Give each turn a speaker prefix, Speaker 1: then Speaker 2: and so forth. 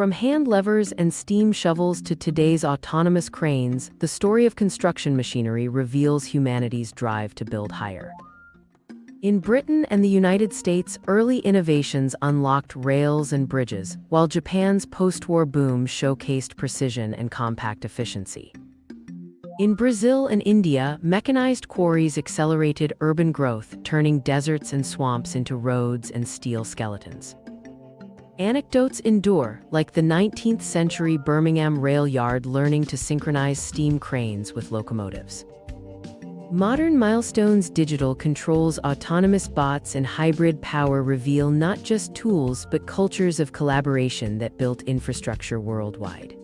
Speaker 1: From hand levers and steam shovels to today's autonomous cranes, the story of construction machinery reveals humanity's drive to build higher. In Britain and the United States, early innovations unlocked rails and bridges, while Japan's post-war boom showcased precision and compact efficiency. In Brazil and India, mechanized quarries accelerated urban growth, turning deserts and swamps into roads and steel skeletons. Anecdotes endure, like the 19th-century Birmingham rail yard learning to synchronize steam cranes with locomotives. Modern milestones, digital controls, autonomous bots, and hybrid power reveal not just tools but cultures of collaboration that built infrastructure worldwide.